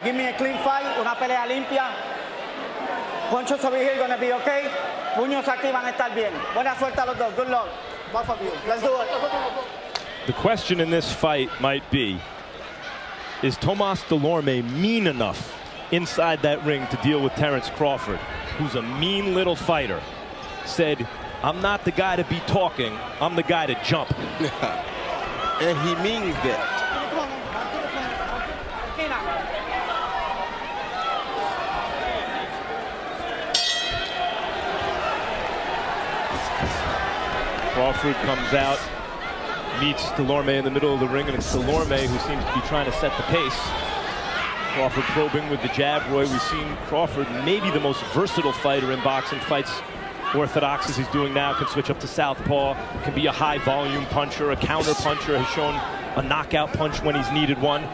Give me a clean fight, una pelea limpia. Ponchos over here gonna be okay. Puños aquí van a estar bien. Buena suerte a los dos. Good luck. Both of you. Let's do it. The question in this fight might be, is Tomas Dulorme mean enough inside that ring to deal with Terrence Crawford, who's a mean little fighter? Said, I'm not the guy to be talking, I'm the guy to jump. And he means that. Crawford comes out, meets Dulorme in the middle of the ring, and it's Dulorme who seems to be trying to set the pace. Crawford probing with the jab. Roy, we've seen Crawford, maybe the most versatile fighter in boxing, fights orthodox as he's doing now, can switch up to southpaw, can be a high volume puncher, a counter puncher, has shown a knockout punch when he's needed one.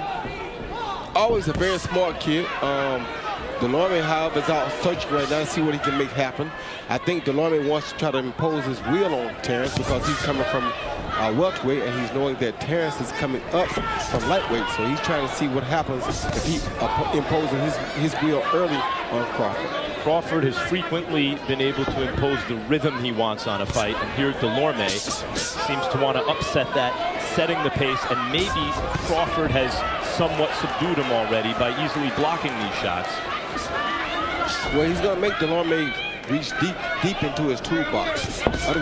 Always a very smart kid. Dulorme, however, is out searching right now to see what he can make happen. I think Dulorme wants to try to impose his will on Terrence because he's coming from welterweight, and he's knowing that Terrence is coming up from lightweight. So he's trying to see what happens if he imposes his will early on Crawford. Crawford has frequently been able to impose the rhythm he wants on a fight, and here Dulorme seems to want to upset that, setting the pace, and maybe Crawford has somewhat subdued him already by easily blocking these shots. Well, he's going to make Dulorme reach deep into his toolbox. In other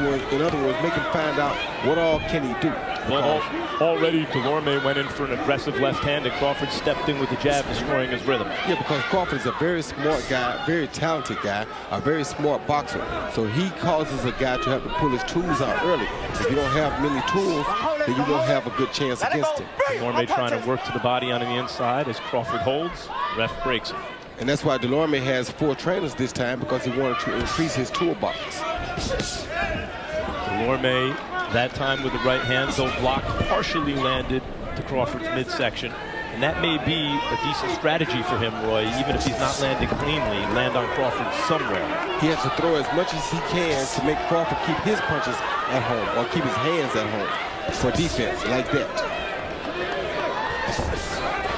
words, make him find out what all can he do. Well, already Dulorme went in for an aggressive left hand, and Crawford stepped in with the jab, destroying his rhythm. Yeah, because Crawford is a very smart guy, very talented guy, a very smart boxer. So he causes a guy to have to pull his tools out early. If you don't have many tools, then you won't have a good chance against him. Dulorme trying to work to the body on the inside as Crawford holds. Ref breaks him. And that's why Dulorme has 4 trainers this time, because he wanted to increase his toolbox. Dulorme, that time with the right hand, though blocked, partially landed to Crawford's midsection. And that may be a decent strategy for him, Roy, even if he's not landing cleanly, land on Crawford somewhere. He has to throw as much as he can to make Crawford keep his punches at home, or keep his hands at home for defense, like that.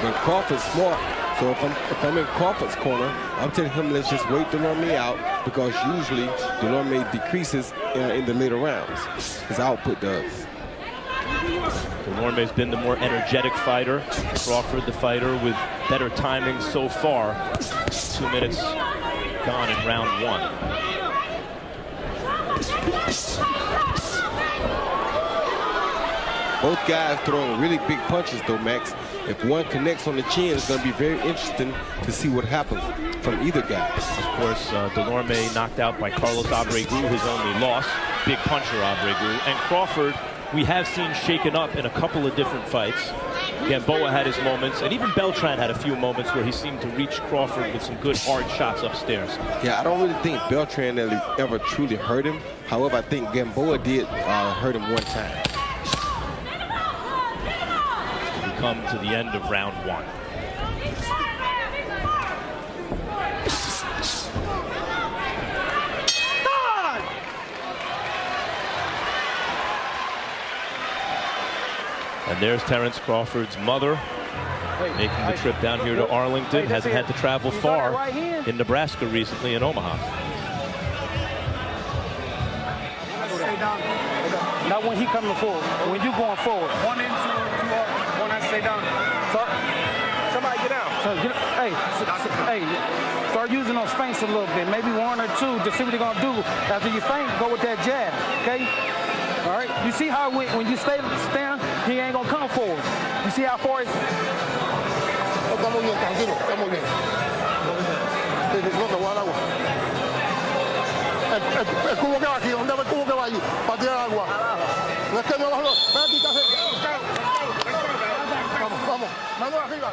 But Crawford's smart. So if I'm in Crawford's corner, I'm telling him let's just wait Dulorme out, because usually Dulorme decreases in the later rounds. His output does. Dulorme's been the more energetic fighter. Crawford, the fighter with better timing so far. 2 minutes gone in round 1. Both guys throwing really big punches, though, Max. If one connects on the chin, it's going to be very interesting to see what happens from either guy. Of course, Dulorme knocked out by Carlos Abregu, his only loss. Big puncher, Abregu. And Crawford, we have seen shaken up in a couple of different fights. Gamboa had his moments, and even Beltran had a few moments where he seemed to reach Crawford with some good hard shots upstairs. Yeah, I don't really think Beltran ever truly hurt him. However, I think Gamboa did hurt him one time. Come to the end of round 1. And there's Terrence Crawford's mother making the trip down here to Arlington. Hasn't had to travel far in Nebraska recently, in Omaha. Not when he coming forward, when you going forward. 1 and 2 up. One I stay down. Somebody get out. So hey, start using those feints a little bit. Maybe 1 or 2 to see what they're gonna do. After you feint, go with that jab. Okay. All right. You see how when you stand, he ain't gonna come forward. You see how far it's. Estamos bien, tranquilo. Estamos bien. No te voy a dar agua. El cubo que va aquí, ¿dónde va el cubo que va allí? Para tirar agua. No es que no lo. Ven aquí, vamos, vamos. Mano arriba.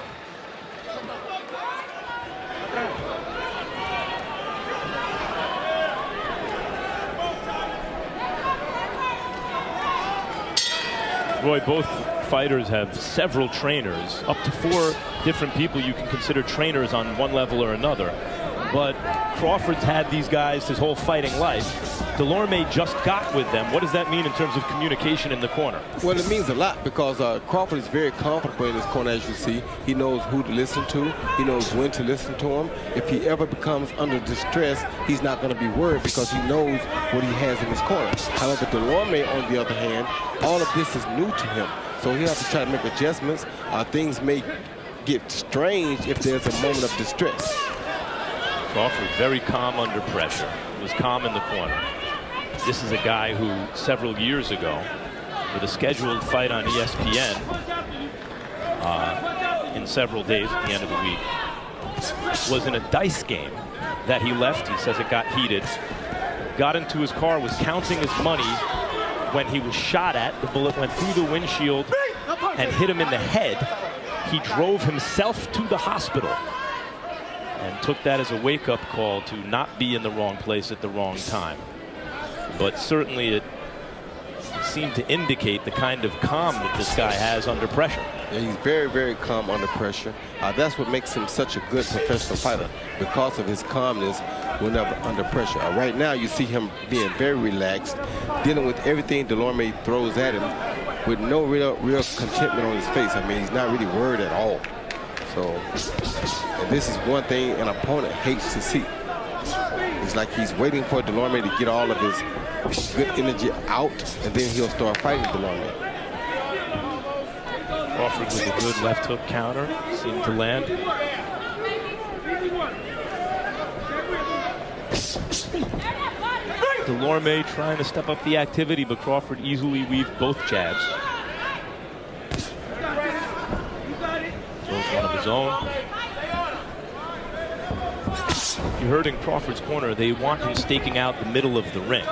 Roy, both fighters have several trainers, up to 4 different people you can consider trainers on one level or another. but Crawford's had these guys his whole fighting life. Dulorme just got with them. What does that mean in terms of communication in the corner? Well, it means a lot because Crawford is very comfortable in his corner, as you see. He knows who to listen to. He knows when to listen to him. If he ever becomes under distress, he's not going to be worried because he knows what he has in his corner. However, Dulorme, on the other hand, all of this is new to him. So he'll have to try to make adjustments. Things may get strange if there's a moment of distress. Crawford very calm under pressure. He was calm in the corner. This is a guy who several years ago, with a scheduled fight on ESPN in several days at the end of the week, was in a dice game that he left. He says it got heated. Got into his car, was counting his money when he was shot at. The bullet went through the windshield and hit him in the head. He drove himself to the hospital and took that as a wake-up call to not be in the wrong place at the wrong time. But certainly it seemed to indicate the kind of calm that this guy has under pressure. Yeah, he's very, very calm under pressure. That's what makes him such a good professional fighter, because of his calmness whenever under pressure. Right now, you see him being very relaxed, dealing with everything Dulorme throws at him with no real contentment on his face. I mean, he's not really worried at all. So, and this is one thing an opponent hates to see. It's like he's waiting for Dulorme to get all of his good energy out, and then he'll start fighting Dulorme. Crawford with a good left hook counter, seemed to land. Dulorme trying to step up the activity, but Crawford easily weaved both jabs. Throws one of his own. You heard in Crawford's corner, they want him staking out the middle of the ring,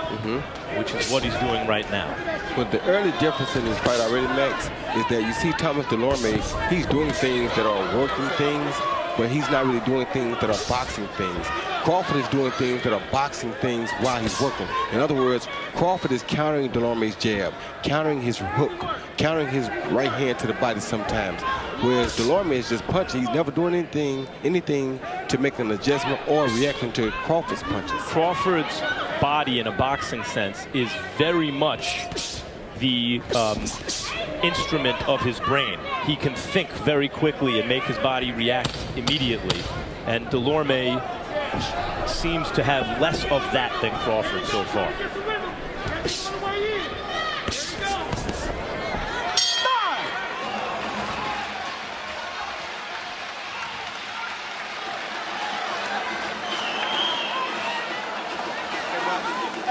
which is what he's doing right now. But the early difference in this fight already, Max, is that you see Thomas Dulorme, he's doing things that are working things, but he's not really doing things that are boxing things. Crawford is doing things that are boxing things while he's working. In other words, Crawford is countering Dulorme's jab, countering his hook, countering his right hand to the body sometimes. Whereas Dulorme is just punching. He's never doing anything to make an adjustment or reacting to Crawford's punches. Crawford's body, in a boxing sense, is very much the instrument of his brain. He can think very quickly and make his body react immediately. And Dulorme seems to have less of that than Crawford so far.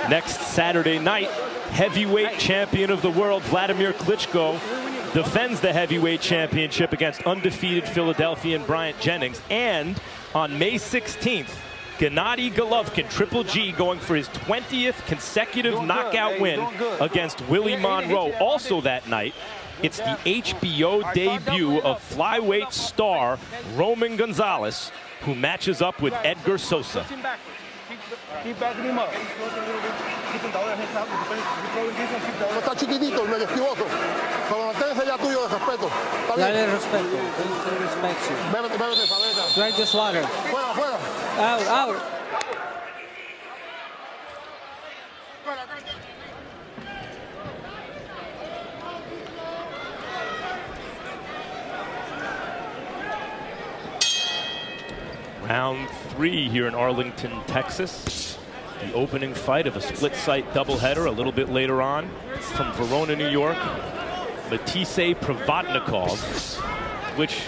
Next Saturday night, heavyweight champion of the world, Vladimir Klitschko, defends the heavyweight championship against undefeated Philadelphian Bryant Jennings. And on May 16th, Gennady Golovkin, Triple G, going for his 20th consecutive knockout win against Willie Monroe. Also that night, it's the HBO debut of flyweight star Roman Gonzalez, who matches up with Edgar Sosa. Keep backing him up. No está chiquitito, el medio esquivoso. Pero manténse ya tuyo de respeto. Está bien. Dale respeto. He respects you. Bébete esa, bébete. Drink this water. Fuera, fuera. Out. Round 3 here in Arlington, Texas. The opening fight of a split-site doubleheader a little bit later on. From Verona, New York, Matisse Provodnikov, which,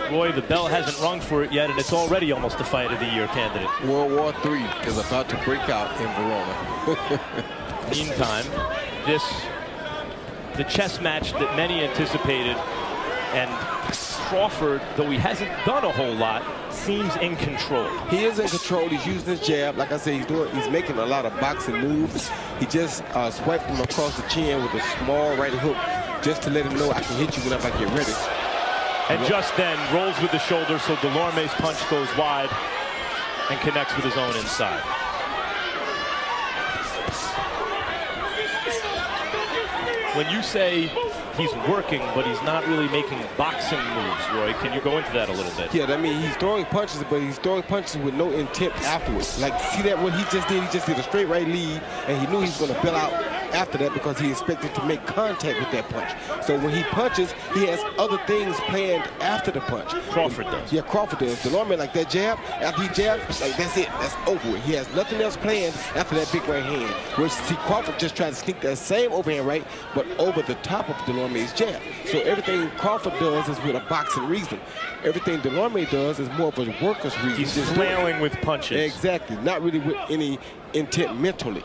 boy, the bell hasn't rung for it yet, and it's already almost a Fight of the Year candidate. World War III is about to break out in Verona. Meantime, the chess match that many anticipated, and Crawford, though he hasn't done a whole lot, seems in control. He is in control. He's using his jab. Like I said, he's making a lot of boxing moves. He just swiped him across the chin with a small right hook just to let him know I can hit you whenever I get ready. And just then rolls with the shoulder, so Dulorme's punch goes wide and connects with his own inside. When you say he's working, but he's not really making boxing moves, Roy. Can you go into that a little bit? Yeah, I mean, he's throwing punches, but he's throwing punches with no intent afterwards. Like, see that what he just did? He just did a straight right lead, and he knew he was going to bail out after that because he expected to make contact with that punch. So when he punches, he has other things planned after the punch. Crawford does. Yeah, Crawford does. Dulorme, like that jab, after he jabs, like that's it. That's over with. He has nothing else planned after that big right hand. Whereas, see, Crawford just tried to sneak that same overhand right, but over the top of Dulorme's jab. So everything Crawford does is with a boxing reason. Everything Dulorme does is more of a worker's reason. He's just flailing with punches. Exactly. Not really with any intent mentally.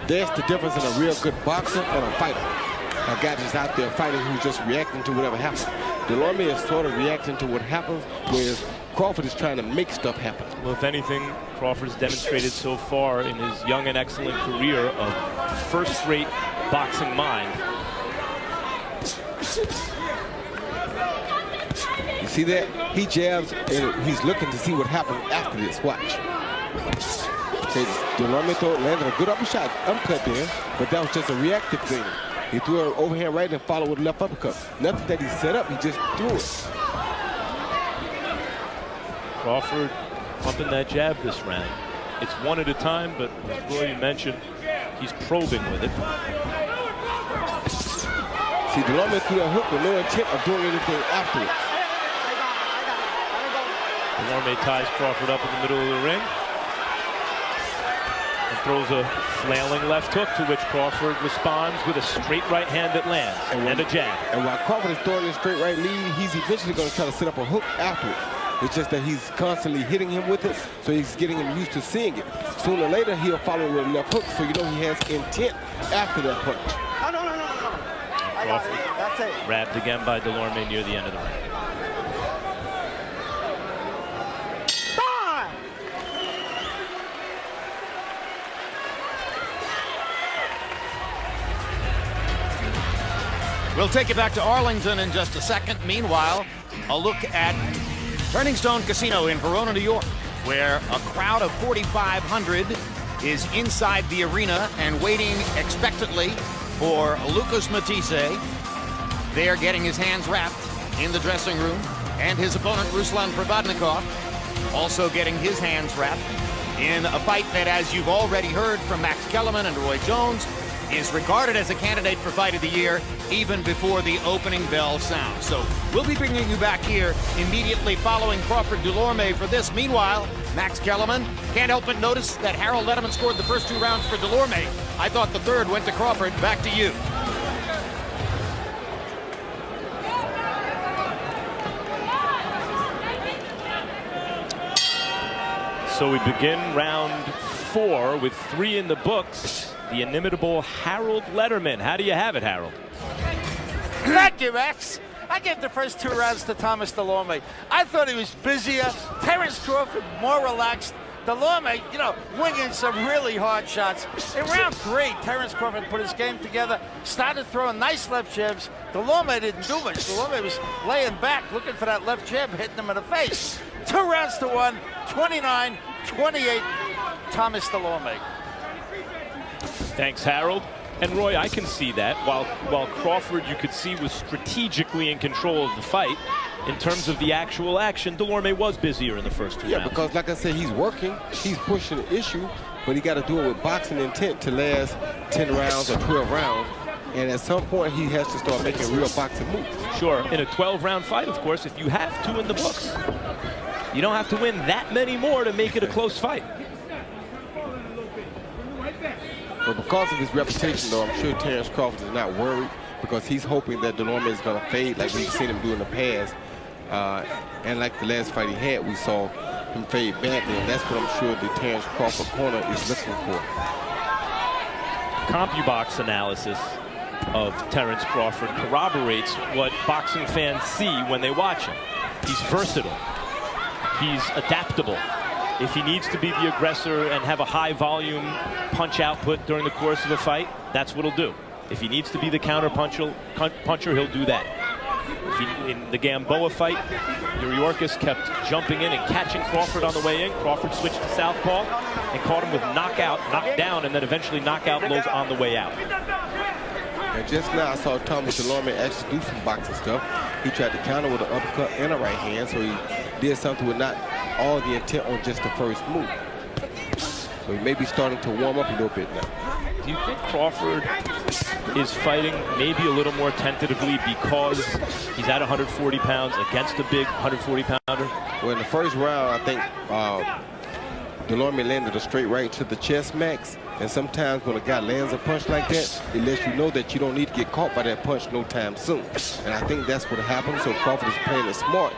There's the difference in a real good boxer and a fighter. A guy that's out there fighting who's just reacting to whatever happens. Dulorme is sort of reacting to what happens, whereas Crawford is trying to make stuff happen. Well, if anything, Crawford's demonstrated so far in his young and excellent career of first-rate boxing mind. You see that? He jabs, and he's looking to see what happens after this. Watch. Dulorme landed a good upper shot, uppercut there, but that was just a reactive thing. He threw an overhand right and followed with a left uppercut. Nothing that he set up, he just threw it. Crawford pumping that jab this round. It's one at a time, but as Roy mentioned, he's probing with it. See, Dulorme threw that hook with no intent of doing anything afterwards. Dulorme ties Crawford up in the middle of the ring. Throws a flailing left hook, to which Crawford responds with a straight right hand that lands and a jab. And while Crawford is throwing this straight right lead, he's eventually going to try to set up a hook afterwards. It's just that he's constantly hitting him with it, so he's getting him used to seeing it. Sooner or later, he'll follow with a left hook, so you know he has intent after that punch. No. Crawford That's it. grabbed again by Dulorme near the end of the ring. We'll take you back to Arlington in just a second. Meanwhile, a look at Turning Stone Casino in Verona, New York, where a crowd of 4,500 is inside the arena and waiting expectantly for Lucas Matisse. They're getting his hands wrapped in the dressing room, and his opponent, Ruslan Provodnikov, also getting his hands wrapped in a fight that, as you've already heard from Max Kellerman and Roy Jones, is regarded as a candidate for Fight of the Year even before the opening bell sounds. So we'll be bringing you back here immediately following Crawford Dulorme for this. Meanwhile, Max Kellerman can't help but notice that Harold Letterman scored the first 2 rounds for Dulorme. I thought the third went to Crawford. Back to you. So we begin round 4 with 3 in the books. The inimitable Harold Letterman. How do you have it, Harold? Thank you, Max. I gave the first 2 rounds to Thomas Dulorme. I thought he was busier. Terrence Crawford more relaxed. Dulorme, winging some really hard shots. In round 3, Terrence Crawford put his game together, started throwing nice left jabs. Dulorme didn't do much. Dulorme was laying back, looking for that left jab, hitting him in the face. 2 rounds to 1, 29-28, Thomas Dulorme. Thanks, Harold. And Roy, I can see that. While Crawford, you could see, was strategically in control of the fight, in terms of the actual action, Dulorme was busier in the first 2 rounds. Yeah, because like I said, he's working, he's pushing the issue, but he got to do it with boxing intent to last 10 rounds or 12 rounds. And at some point, he has to start making real boxing moves. Sure, in a 12-round fight, of course, if you have 2 in the books, you don't have to win that many more to make it a close fight. But because of his reputation, though, I'm sure Terrence Crawford is not worried because he's hoping that Dulorme is going to fade like we've seen him do in the past. And like the last fight he had, we saw him fade badly, and that's what I'm sure the Terrence Crawford corner is looking for. CompuBox analysis of Terrence Crawford corroborates what boxing fans see when they watch him. He's versatile. He's adaptable. If he needs to be the aggressor and have a high volume punch output during the course of a fight, that's what he'll do. If he needs to be the counter puncher, he'll do that. In the Gamboa fight, Uriorkis kept jumping in and catching Crawford on the way in. Crawford switched to southpaw and caught him with knockdown, and then eventually knockout blows on the way out. And just now I saw Thomas Dulorme actually do some boxing stuff. He tried to counter with an uppercut and a right hand, so he did something with not all the intent on just the first move. So he may be starting to warm up a little bit now. Do you think Crawford is fighting maybe a little more tentatively because he's at 140 pounds against a big 140-pounder? Well, in the first round, I think Dulorme landed a straight right to the chest, Max. And sometimes when a guy lands a punch like that, it lets you know that you don't need to get caught by that punch no time soon. And I think that's what happened. So Crawford is playing it smart.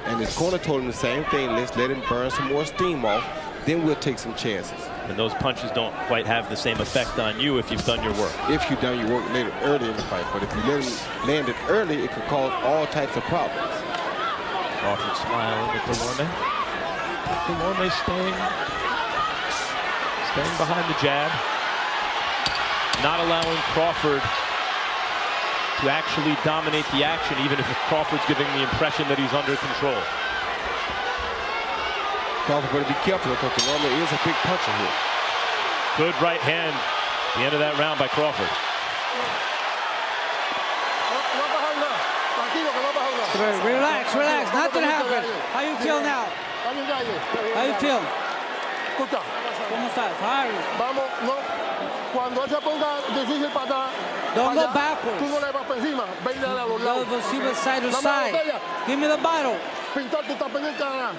And his corner told him the same thing. Let's let him burn some more steam off. Then we'll take some chances. And those punches don't quite have the same effect on you if you've done your work. If you've done your work later, early in the fight. But if you let him land it early, it could cause all types of problems. Crawford smiling at Dulorme. Dulorme staying behind the jab. Not allowing Crawford to actually dominate the action, even if Crawford's giving the impression that he's under control. Crawford better be careful because Dulorme is a big puncher here. Good right hand. The end of that round by Crawford. Relax, relax. Nothing happened. How you feel now? How you feel? Escucha, ¿Cómo estás? How are you? vamos, no. Cuando él se ponga difícil para atrás, Don't allá, go backwards. tú no le vas para encima, ven a los lados. Go see side to Dame la side. botella. Give me the bottle. Pintor, tú estás pendiente de nada.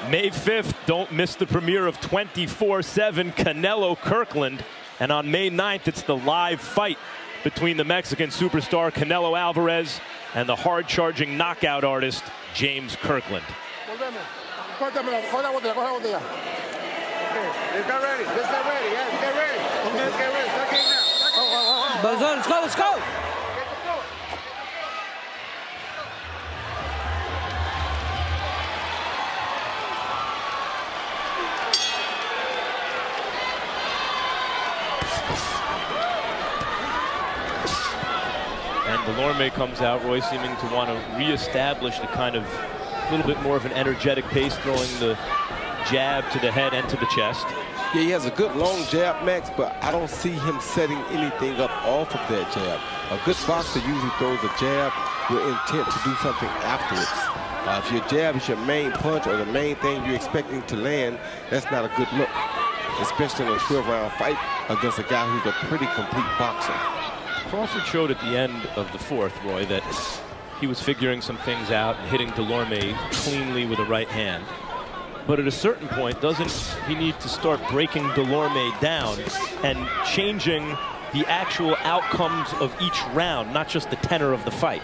May 5th, don't miss the premiere of 24/7 Canelo Kirkland. And on May 9th, it's the live fight between the Mexican superstar Canelo Alvarez and the hard-charging knockout artist James Kirkland. Volvemos. Córtame, coge la botella, coge la botella. Let's get ready. Let's get ready. Yeah, get ready. Let's get ready. Start getting now. Let's go, let's go. And Dulorme comes out, Roy, seeming to want to reestablish the kind of little bit more of an energetic pace, throwing the jab to the head and to the chest. Yeah, he has a good long jab, Max, but I don't see him setting anything up off of that jab. A good boxer usually throws a jab with intent to do something afterwards. If your jab is your main punch or the main thing you're expecting to land, that's not a good look, especially in a 12-round fight against a guy who's a pretty complete boxer. Crawford showed at the end of the fourth, Roy, that he was figuring some things out and hitting Dulorme cleanly with a right hand. But at a certain point, doesn't he need to start breaking Dulorme down and changing the actual outcomes of each round, not just the tenor of the fight?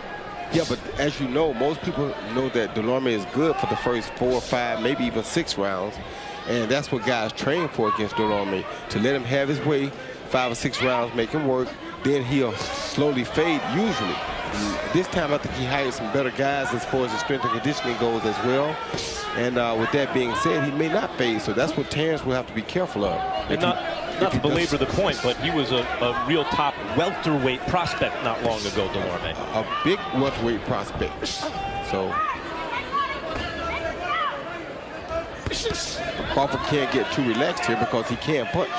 Yeah, but as you know, most people know that Dulorme is good for the first 4 or 5, maybe even 6 rounds. And that's what guys train for against Dulorme, to let him have his way, 5 or 6 rounds, make him work. Then he'll slowly fade, usually. And this time, I think he hired some better guys as far as the strength and conditioning goes as well. And with that being said, he may not fade, so that's what Terrence will have to be careful of. And not to belabor the point, but he was a real top welterweight prospect not long ago, Dulorme. A big welterweight prospect. So Crawford can't get too relaxed here because he can't punch.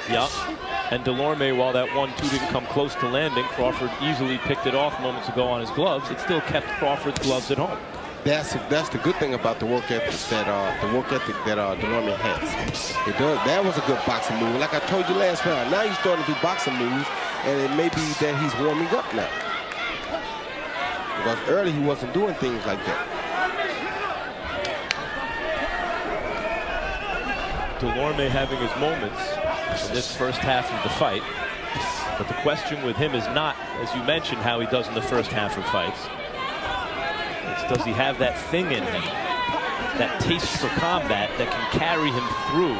Yeah. And Dulorme, while that 1-2 didn't come close to landing, Crawford easily picked it off moments ago on his gloves. It still kept Crawford's gloves at home. That's the good thing about the work ethic that Dulorme has. It does. That was a good boxing move. Like I told you last round, now he's starting to do boxing moves, and it may be that he's warming up now. Because early he wasn't doing things like that. Dulorme having his moments in this first half of the fight. But the question with him is not, as you mentioned, how he does in the first half of fights. It's does he have that thing in him, that taste for combat that can carry him through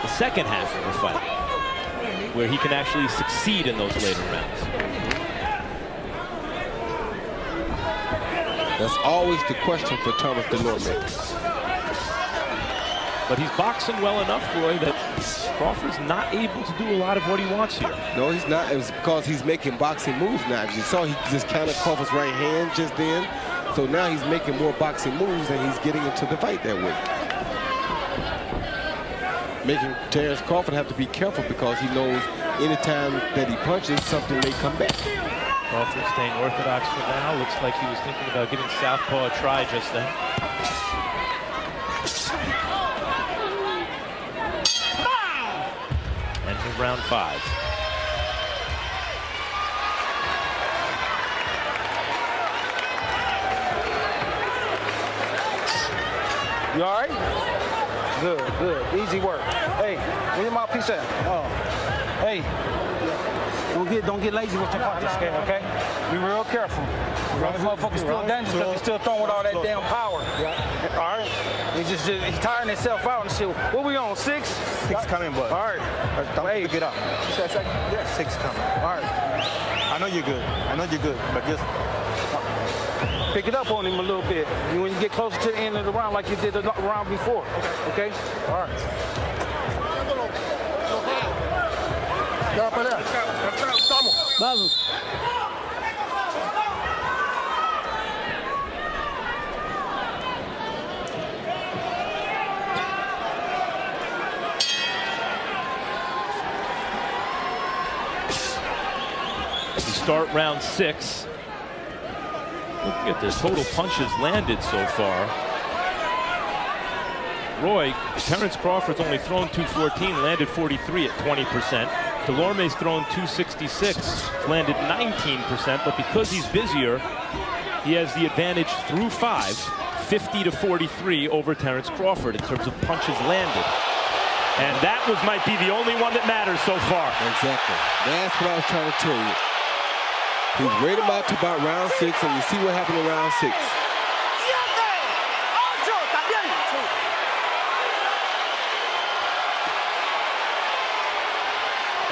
the second half of the fight, where he can actually succeed in those later rounds. That's always the question for Thomas Dulorme. But he's boxing well enough, Roy, that Crawford's not able to do a lot of what he wants here. No, he's not. It was because he's making boxing moves now. You saw he just countered Crawford's right hand just then. So now he's making more boxing moves and he's getting into the fight that way. Making Terrence Crawford have to be careful because he knows anytime that he punches, something may come back. Crawford staying orthodox for now. Looks like he was thinking about giving southpaw a try just then. Ending round 5. You all right? Good, good. Easy work. Hey, where's your mouthpiece at? Oh. Hey, don't get lazy with your punches, okay? Be real careful. This motherfucker's still dangerous because he's still throwing with all that damn power. Yeah. All right? He's tiring himself out and shit. What we on, 6? 6 coming, bud. All right. Hey, pick it up. You said second? Yeah, 6 coming. All right. I know you're good. But just pick it up on him a little bit when you get closer to the end of the round like you did the round before. Okay? All right. Vamos. We start round 6. Looking at the total punches landed so far. Roy, Terrence Crawford's only thrown 214, landed 43 at 20%. Dulorme's thrown 266, landed 19%, but because he's busier, he has the advantage through 5, 50 to 43 over Terrence Crawford in terms of punches landed. And that might be the only one that matters so far. Exactly. That's what I was trying to tell you. He's right about round 6, and you see what happened in round 6.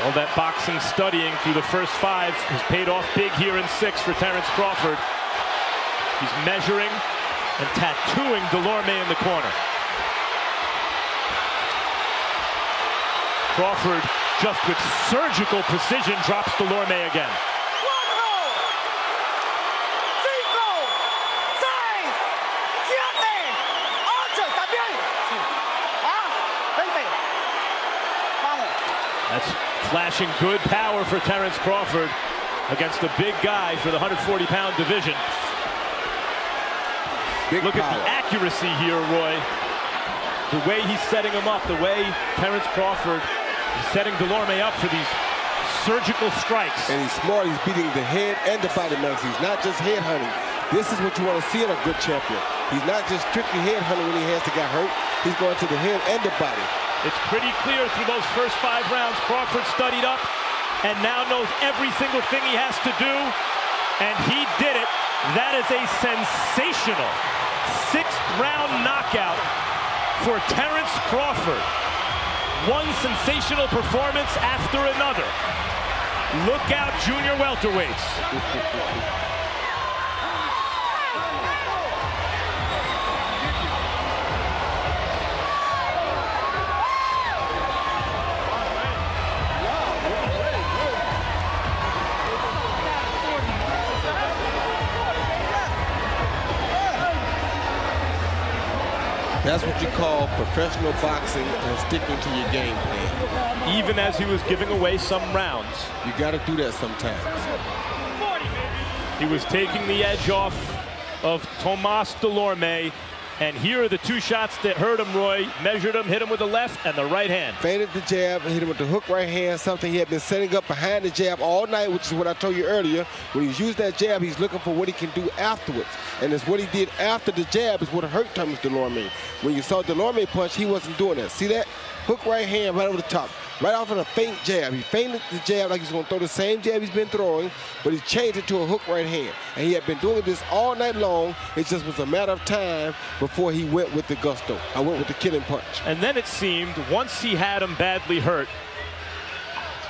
All that boxing studying through the first 5 has paid off big here in 6 for Terrence Crawford. He's measuring and tattooing Dulorme in the corner. Crawford, just with surgical precision, drops Dulorme again. That's flashing good power for Terrence Crawford against a big guy for the 140-pound division. Look at the accuracy here, Roy. The way he's setting him up, the way Terrence Crawford is setting Dulorme up for these surgical strikes. And he's smart. He's beating the head and the body, man. He's not just head hunting. This is what you want to see in a good champion. He's not just strictly head hunting when he has to get hurt. He's going to the head and the body. It's pretty clear through those first 5 rounds, Crawford studied up and now knows every single thing he has to do, and he did it. That is a sensational 6th round knockout for Terrence Crawford. One sensational performance after another. Look out, junior welterweights. That's what you call professional boxing and sticking to your game plan. Even as he was giving away some rounds. You got to do that sometimes. He was taking the edge off of Tomas Dulorme. And here are the 2 shots that hurt him, Roy. Measured him, hit him with the left and the right hand. Feinted the jab and hit him with the hook right hand, something he had been setting up behind the jab all night, which is what I told you earlier. When he's used that jab, he's looking for what he can do afterwards. And it's what he did after the jab is what hurt Thomas Dulorme. When you saw Dulorme punch, he wasn't doing that. See that? Hook right hand right over the top. Right off of a feint jab. He feinted the jab like he's going to throw the same jab he's been throwing, but he changed it to a hook right hand. And he had been doing this all night long. It just was a matter of time before he went with the gusto. I went with the killing punch. And then it seemed, once he had him badly hurt,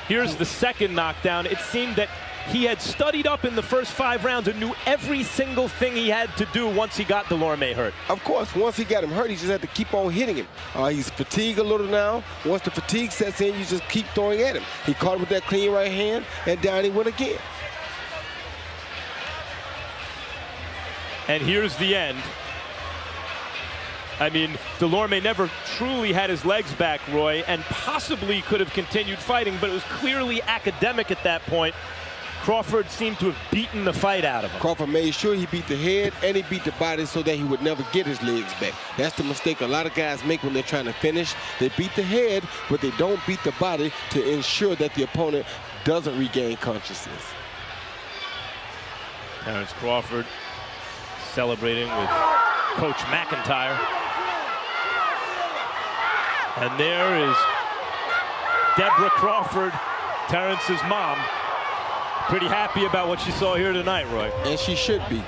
here's the second knockdown. It seemed that he had studied up in the first 5 rounds and knew every single thing he had to do once he got Dulorme hurt. Of course, once he got him hurt, he just had to keep on hitting him. He's fatigued a little now. Once the fatigue sets in, you just keep throwing at him. He caught him with that clean right hand, and down he went again. And here's the end. I mean, Dulorme never truly had his legs back, Roy, and possibly could have continued fighting, but it was clearly academic at that point. Crawford seemed to have beaten the fight out of him. Crawford made sure he beat the head and he beat the body so that he would never get his legs back. That's the mistake a lot of guys make when they're trying to finish. They beat the head, but they don't beat the body to ensure that the opponent doesn't regain consciousness. Terrence Crawford celebrating with Coach McIntyre. And there is Deborah Crawford, Terrence's mom. Pretty happy about what she saw here tonight, Roy. And she should be.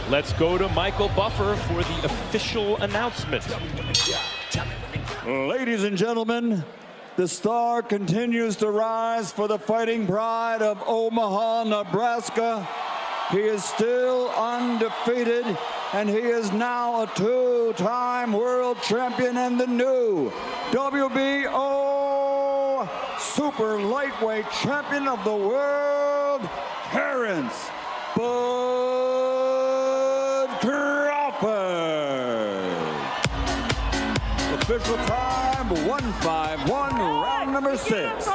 Let's go to Michael Buffer for the official announcement. Ladies and gentlemen, the star continues to rise for the Fighting Pride of Omaha, Nebraska. He is still undefeated, and he is now a two-time world champion and the new WBO super lightweight champion of the world, Terrence Bud Crawford. Official time 151, round number 6.